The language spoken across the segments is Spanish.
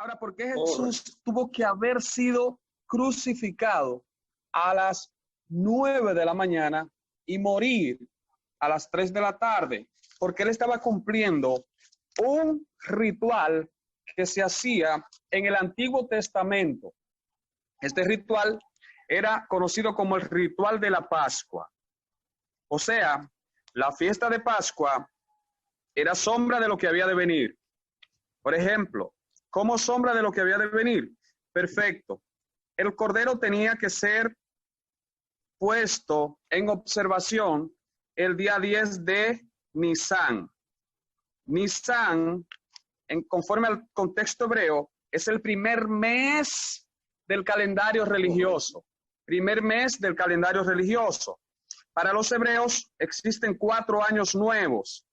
Ahora, ¿por qué Jesús tuvo que haber sido crucificado a las 9 de la mañana y morir a las 3 de la tarde? Porque él estaba cumpliendo un ritual que se hacía en el Antiguo Testamento. Este ritual era conocido como el ritual de la Pascua. O sea, la fiesta de Pascua era sombra de lo que había de venir. Por ejemplo, ¿cómo sombra de lo que había de venir? Perfecto. El cordero tenía que ser puesto en observación el día 10 de Nisan. Nisan, conforme al contexto hebreo, es el primer mes del calendario religioso. Primer mes del calendario religioso. Para los hebreos existen 4 años nuevos.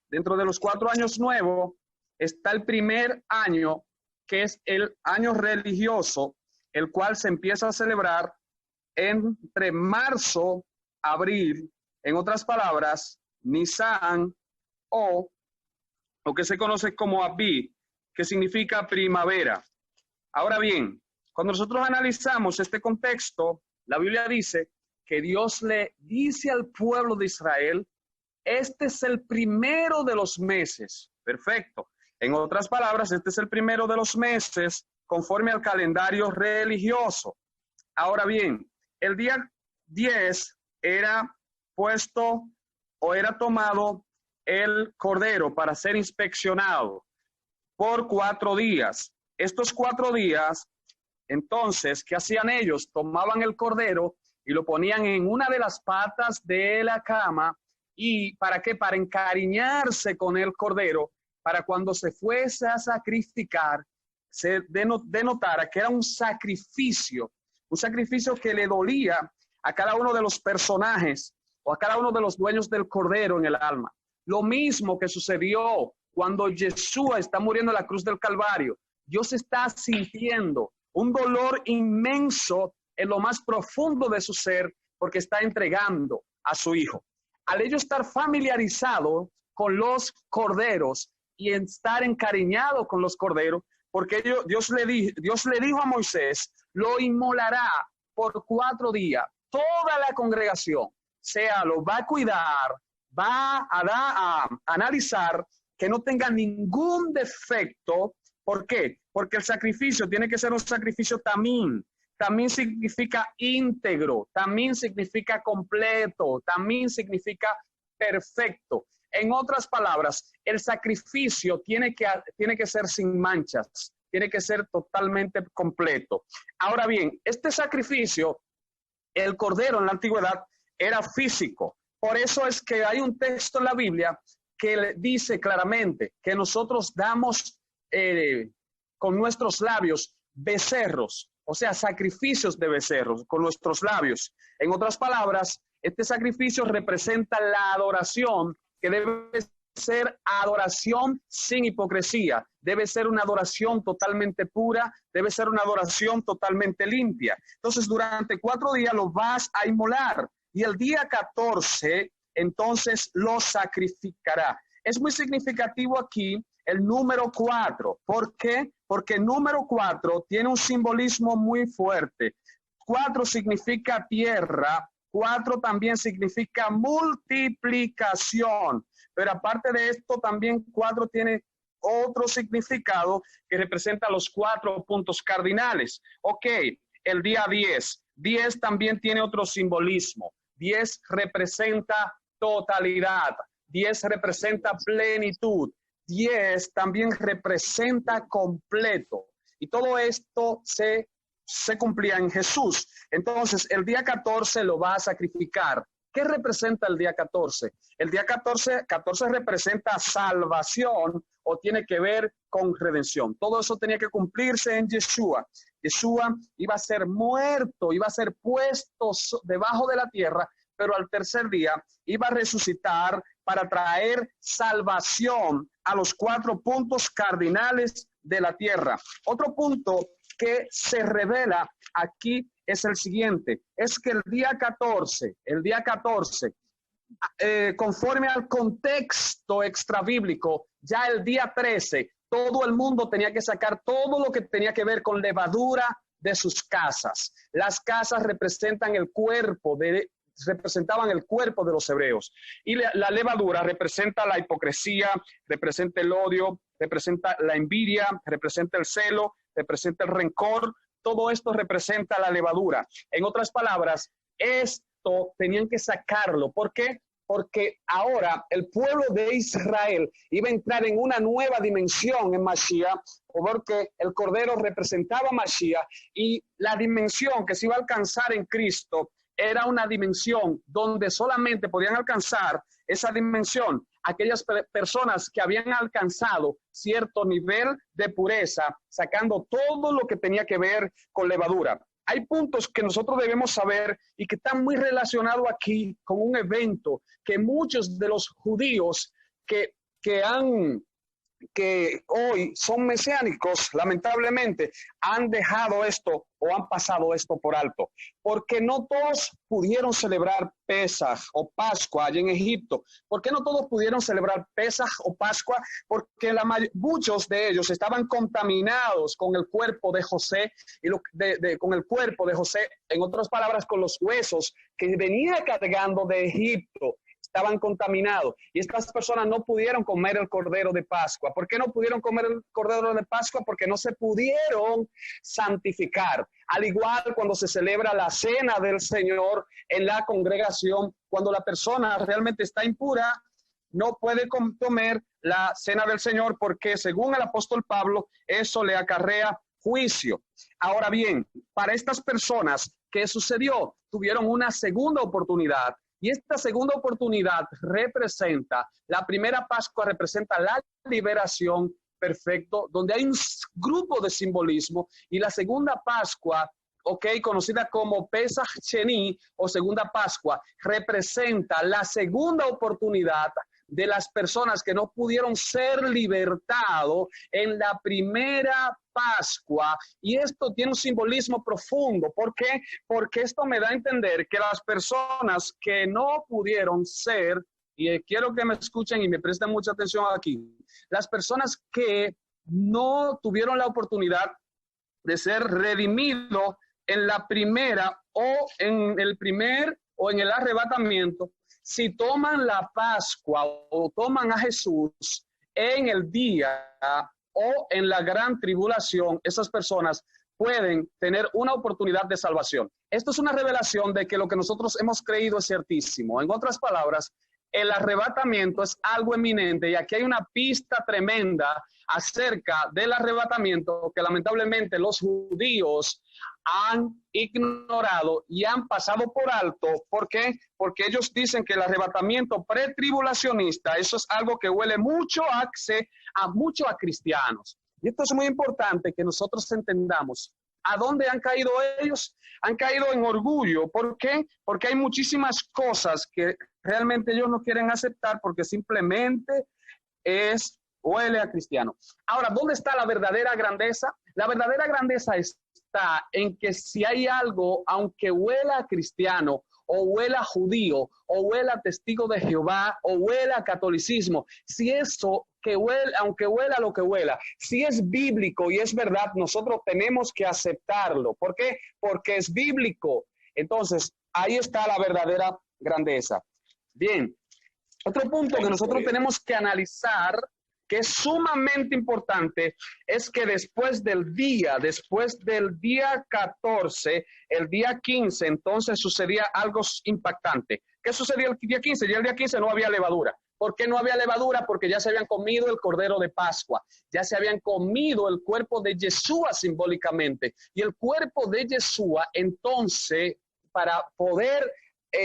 Dentro de los 4 años nuevos está el primer año, que es el año religioso, el cual se empieza a celebrar entre marzo, abril, en otras palabras, Nisan, o lo que se conoce como Abí, que significa primavera. Ahora bien, cuando nosotros analizamos este contexto, la Biblia dice que Dios le dice al pueblo de Israel, este es el primero de los meses. Perfecto. En otras palabras, este es el primero de los meses conforme al calendario religioso. Ahora bien, el día 10 era puesto o era tomado el cordero para ser inspeccionado por 4 días. Estos 4 días, entonces, ¿qué hacían ellos? Tomaban el cordero y lo ponían en una de las patas de la cama. ¿Y para qué? Para encariñarse con el cordero, para cuando se fuese a sacrificar, se denotara que era un sacrificio que le dolía a cada uno de los personajes o a cada uno de los dueños del cordero en el alma. Lo mismo que sucedió cuando Yeshua está muriendo en la cruz del Calvario. Dios está sintiendo un dolor inmenso en lo más profundo de su ser porque está entregando a su hijo. Al ellos estar familiarizado con los corderos y estar encariñado con los corderos, porque Dios le dijo a Moisés, lo inmolará por 4 días. Toda la congregación, lo va a cuidar, va a analizar que no tenga ningún defecto. ¿Por qué? Porque el sacrificio tiene que ser un sacrificio tamín. También significa íntegro, también significa completo, también significa perfecto. En otras palabras, el sacrificio tiene que ser sin manchas, tiene que ser totalmente completo. Ahora bien, este sacrificio, el cordero en la antigüedad, era físico. Por eso es que hay un texto en la Biblia que dice claramente que nosotros damos con nuestros labios becerros, o sea, sacrificios de becerros con nuestros labios. En otras palabras, este sacrificio representa la adoración, que debe ser adoración sin hipocresía, debe ser una adoración totalmente pura, debe ser una adoración totalmente limpia. Entonces, durante 4 días lo vas a inmolar y el día 14, entonces lo sacrificará. Es muy significativo aquí el número 4. ¿Por qué? Porque el número 4 tiene un simbolismo muy fuerte. 4 significa tierra, 4 también significa multiplicación. Pero aparte de esto, también 4 tiene otro significado que representa los 4 puntos cardinales. Ok, el día 10. 10 también tiene otro simbolismo. 10 representa totalidad. 10 representa plenitud. 10 también representa completo. Y todo esto se cumplía en Jesús. Entonces, el día 14 lo va a sacrificar. ¿Qué representa el día 14? El día 14 representa salvación o tiene que ver con redención. Todo eso tenía que cumplirse en Yeshua. Yeshua iba a ser muerto, iba a ser puesto debajo de la tierra, pero al tercer día iba a resucitar para traer salvación a los 4 puntos cardinales de la tierra. Otro punto que se revela aquí es el siguiente, es que el día 14, conforme al contexto extrabíblico, ya el día 13, todo el mundo tenía que sacar todo lo que tenía que ver con levadura de sus casas. Las casas representaban el cuerpo de los hebreos. Y la levadura representa la hipocresía, representa el odio, representa la envidia, representa el celo, representa el rencor. Todo esto representa la levadura. En otras palabras, esto tenían que sacarlo. ¿Por qué? Porque ahora el pueblo de Israel iba a entrar en una nueva dimensión en Mashiach, porque el Cordero representaba a Mashiach, y la dimensión que se iba a alcanzar en Cristo era una dimensión donde solamente podían alcanzar esa dimensión aquellas personas que habían alcanzado cierto nivel de pureza, sacando todo lo que tenía que ver con levadura. Hay puntos que nosotros debemos saber y que están muy relacionados aquí con un evento que muchos de los judíos que hoy son mesiánicos, lamentablemente, han dejado esto o han pasado esto por alto, porque no todos pudieron celebrar Pesaj o Pascua allá en Egipto. ¿Por qué no todos pudieron celebrar Pesaj o Pascua? Porque muchos de ellos estaban contaminados con el cuerpo de José, con el cuerpo de José, en otras palabras, con los huesos que venía cargando de Egipto. Estaban contaminados y estas personas no pudieron comer el cordero de Pascua. ¿Por qué no pudieron comer el cordero de Pascua? Porque no se pudieron santificar. Al igual cuando se celebra la cena del Señor en la congregación, cuando la persona realmente está impura, no puede comer la cena del Señor porque, según el apóstol Pablo, eso le acarrea juicio. Ahora bien, para estas personas, ¿qué sucedió? Tuvieron una segunda oportunidad. Y esta segunda oportunidad representa, la primera Pascua representa la liberación perfecto, donde hay un grupo de simbolismo, y la segunda Pascua, conocida como Pesach Sheni o segunda Pascua, representa la segunda oportunidad de las personas que no pudieron ser libertados en la primera Pascua. Y esto tiene un simbolismo profundo. ¿Por qué? Porque esto me da a entender que las personas que no pudieron ser, y quiero que me escuchen y me presten mucha atención aquí, las personas que no tuvieron la oportunidad de ser redimidos en la primera o en el arrebatamiento, si toman la Pascua o toman a Jesús en el día o en la gran tribulación, esas personas pueden tener una oportunidad de salvación. Esto es una revelación de que lo que nosotros hemos creído es ciertísimo. En otras palabras, el arrebatamiento es algo eminente, y aquí hay una pista tremenda acerca del arrebatamiento que lamentablemente los judíos han ignorado y han pasado por alto. ¿Por qué? Porque ellos dicen que el arrebatamiento pretribulacionista, eso es algo que huele mucho a cristianos. Y esto es muy importante que nosotros entendamos. ¿A dónde han caído ellos? Han caído en orgullo. ¿Por qué? Porque hay muchísimas cosas que realmente ellos no quieren aceptar porque simplemente huele a cristiano. Ahora, ¿dónde está la verdadera grandeza? La verdadera grandeza está en que si hay algo, aunque huela a cristiano, o huela a judío, o huela a testigo de Jehová, o huela a catolicismo, si eso que huela, aunque huela lo que huela, si es bíblico y es verdad, nosotros tenemos que aceptarlo. ¿Por qué? Porque es bíblico. Entonces, ahí está la verdadera grandeza. Bien, otro punto que nosotros tenemos que analizar, que es sumamente importante, es que después del día 14, el día 15, entonces sucedía algo impactante. ¿Qué sucedió el día 15? Ya el día 15 no había levadura. ¿Por qué no había levadura? Porque ya se habían comido el cordero de Pascua, ya se habían comido el cuerpo de Yeshua simbólicamente. Y el cuerpo de Yeshua, entonces, para poder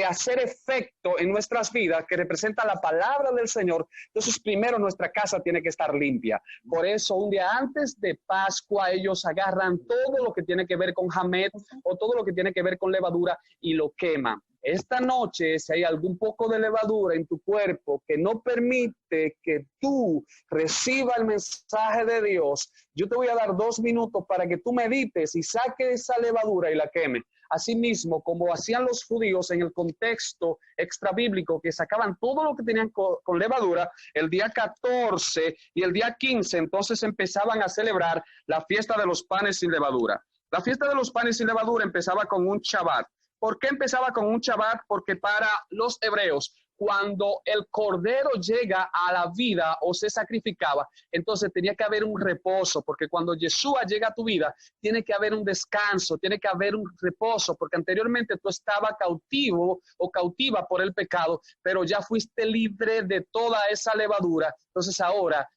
hacer efecto en nuestras vidas, que representa la palabra del Señor, entonces primero nuestra casa tiene que estar limpia. Por eso un día antes de Pascua ellos agarran todo lo que tiene que ver con Hamed o todo lo que tiene que ver con levadura y lo queman. esta noche, si hay algún poco de levadura en tu cuerpo que no permite que tú recibas el mensaje de Dios, yo te voy a dar 2 minutos para que tú medites y saques esa levadura y la queme. Asimismo, como hacían los judíos en el contexto extrabíblico, que sacaban todo lo que tenían con levadura, el día 14 y el día 15, entonces empezaban a celebrar la fiesta de los panes sin levadura. La fiesta de los panes sin levadura empezaba con un Shabbat. ¿Por qué empezaba con un Shabbat? Porque para los hebreos, cuando el cordero llega a la vida o se sacrificaba, entonces tenía que haber un reposo, porque cuando Yeshua llega a tu vida, tiene que haber un descanso, tiene que haber un reposo, porque anteriormente tú estabas cautivo o cautiva por el pecado, pero ya fuiste libre de toda esa levadura. Entonces ahora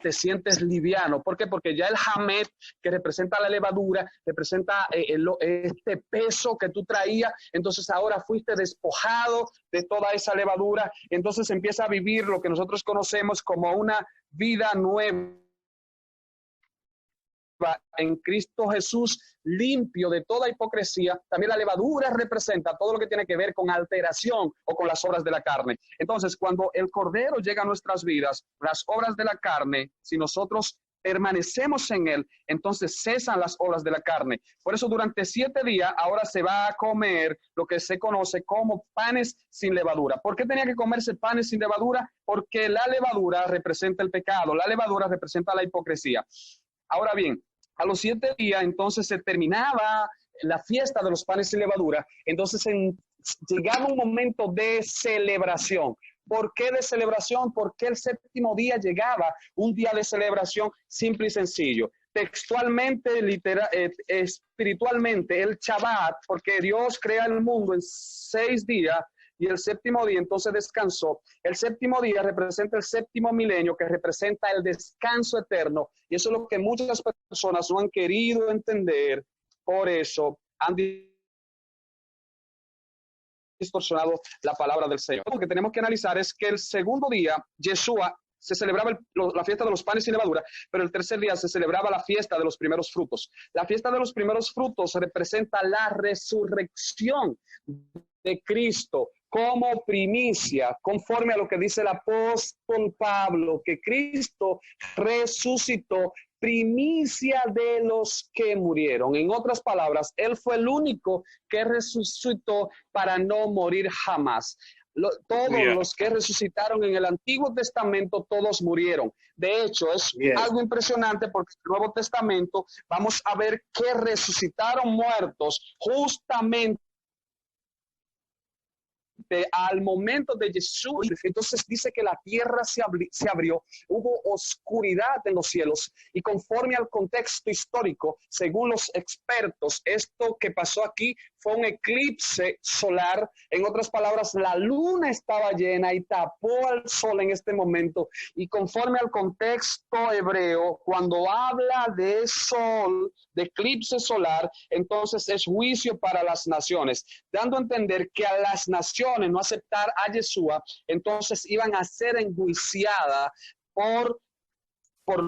te sientes liviano. ¿Por qué? Porque ya el Hamet, que representa la levadura, representa este peso que tú traías, entonces ahora fuiste despojado de toda esa levadura, entonces empieza a vivir lo que nosotros conocemos como una vida nueva en Cristo Jesús, limpio de toda hipocresía. También la levadura representa todo lo que tiene que ver con alteración o con las obras de la carne. Entonces, cuando el Cordero llega a nuestras vidas, las obras de la carne, si nosotros permanecemos en él, entonces cesan las obras de la carne. Por eso durante 7 días ahora se va a comer lo que se conoce como panes sin levadura. ¿Por qué tenía que comerse panes sin levadura? Porque la levadura representa el pecado, la levadura representa la hipocresía. Ahora bien, a los 7 días entonces se terminaba la fiesta de los panes sin levadura, entonces llegaba un momento de celebración. ¿Por qué de celebración? Porque el 7º día llegaba un día de celebración simple y sencillo. Textualmente, espiritualmente, el Shabbat, porque Dios crea el mundo en 6 días, y el 7º día entonces descansó. El 7º día representa el 7º milenio, que representa el descanso eterno. Y eso es lo que muchas personas no han querido entender. Por eso han distorsionado la palabra del Señor. Lo que tenemos que analizar es que el 2º día, Yeshua, se celebraba la fiesta de los panes sin levadura, pero el 3er día se celebraba la fiesta de los primeros frutos. La fiesta de los primeros frutos representa la resurrección de Cristo como primicia, conforme a lo que dice el apóstol Pablo, que Cristo resucitó, primicia de los que murieron. En otras palabras, Él fue el único que resucitó para no morir jamás. Todos los que resucitaron en el Antiguo Testamento, todos murieron. De hecho, es algo impresionante porque en el Nuevo Testamento vamos a ver que resucitaron muertos justamente al momento de Jesús. Entonces dice que la tierra se abrió, hubo oscuridad en los cielos, y conforme al contexto histórico, según los expertos, esto que pasó aquí fue un eclipse solar. En otras palabras, la luna estaba llena y tapó al sol en este momento, y conforme al contexto hebreo, cuando habla de sol, de eclipse solar, entonces es juicio para las naciones, dando a entender que a las naciones no aceptar a Yeshua, entonces iban a ser enjuiciadas por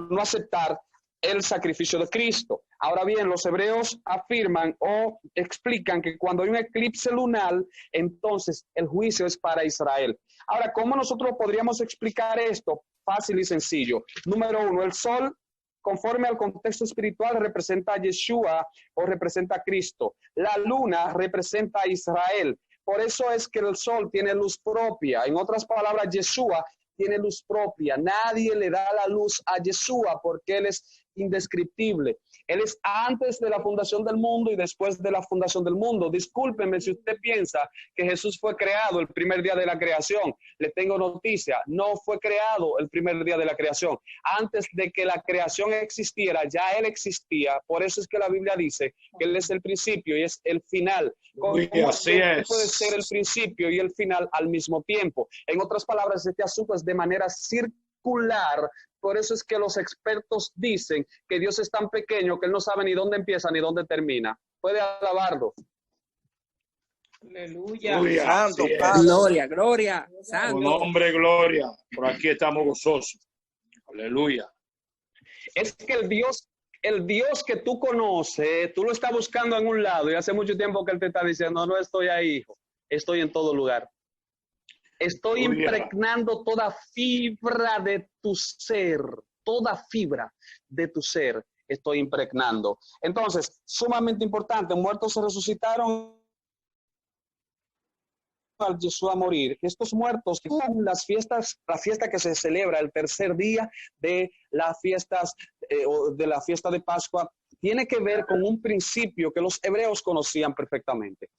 no aceptar el sacrificio de Cristo. Ahora bien, los hebreos afirman o explican que cuando hay un eclipse lunar, entonces el juicio es para Israel. Ahora, ¿cómo nosotros podríamos explicar esto? Fácil y sencillo. Número 1, el sol, conforme al contexto espiritual, representa a Yeshua o representa a Cristo. La luna representa a Israel. Por eso es que el sol tiene luz propia. En otras palabras, Yeshua tiene luz propia. Nadie le da la luz a Yeshua porque Él es indescriptible. Él es antes de la fundación del mundo y después de la fundación del mundo. Discúlpeme si usted piensa que Jesús fue creado el primer día de la creación. Le tengo noticia, no fue creado el primer día de la creación. Antes de que la creación existiera, ya Él existía. Por eso es que la Biblia dice que Él es el principio y es el final. ¿Cómo Así es. puede ser el principio y el final al mismo tiempo? En otras palabras, este asunto es de manera circular. Por eso es que los expertos dicen que Dios es tan pequeño que Él no sabe ni dónde empieza ni dónde termina. Puede alabarlo. Aleluya. Santo, Gloria, gloria. Santo. Tu nombre, gloria. Por aquí estamos gozosos. Aleluya. Es que el Dios que tú conoces, tú lo estás buscando en un lado y hace mucho tiempo que Él te está diciendo, no estoy ahí, hijo. estoy en todo lugar. Estoy impregnando toda fibra de tu ser, toda fibra de tu ser estoy impregnando. Entonces, sumamente importante, muertos se resucitaron al Jesús a morir. Estos muertos, las fiestas, la fiesta que se celebra el tercer día de las fiestas de la fiesta de Pascua, tiene que ver con un principio que los hebreos conocían perfectamente.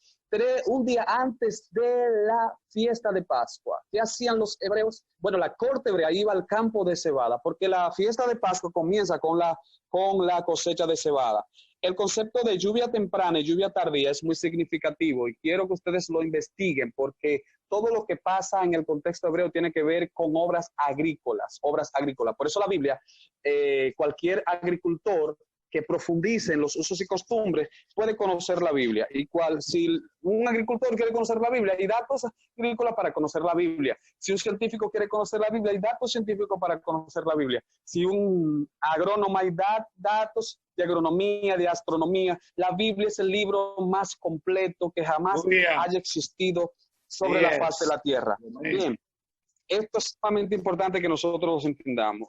Un día antes de la fiesta de Pascua, ¿qué hacían los hebreos? Bueno, la corte hebrea iba al campo de cebada, porque la fiesta de Pascua comienza con la cosecha de cebada. El concepto de lluvia temprana y lluvia tardía es muy significativo y quiero que ustedes lo investiguen porque todo lo que pasa en el contexto hebreo tiene que ver con obras agrícolas. Por eso la Biblia, cualquier agricultor que profundice en los usos y costumbres puede conocer la Biblia. Si un agricultor quiere conocer la Biblia, hay datos agrícolas para conocer la Biblia. Si un científico quiere conocer la Biblia, hay datos científicos para conocer la Biblia. Si un agrónomo, hay datos de agronomía, de astronomía. La Biblia es el libro más completo que jamás haya existido sobre la faz de la tierra. Bien. Esto es sumamente importante que nosotros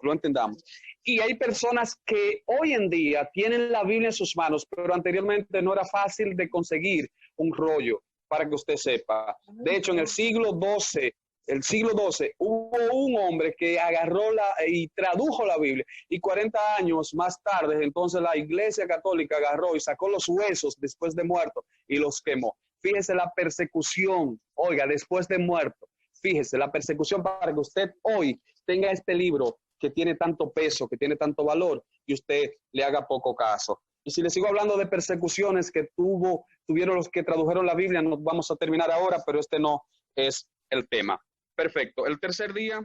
lo entendamos. Y hay personas que hoy en día tienen la Biblia en sus manos, pero anteriormente no era fácil de conseguir un rollo, para que usted sepa. De hecho, en el siglo XII, hubo un hombre que agarró y tradujo la Biblia. Y 40 años más tarde, entonces la Iglesia Católica agarró y sacó los huesos después de muerto y los quemó. Fíjese la persecución, oiga, después de muerto. Fíjese, la persecución para que usted hoy tenga este libro que tiene tanto peso, que tiene tanto valor, y usted le haga poco caso. Y si le sigo hablando de persecuciones que tuvieron los que tradujeron la Biblia, nos vamos a terminar ahora, pero este no es el tema. Perfecto. El tercer día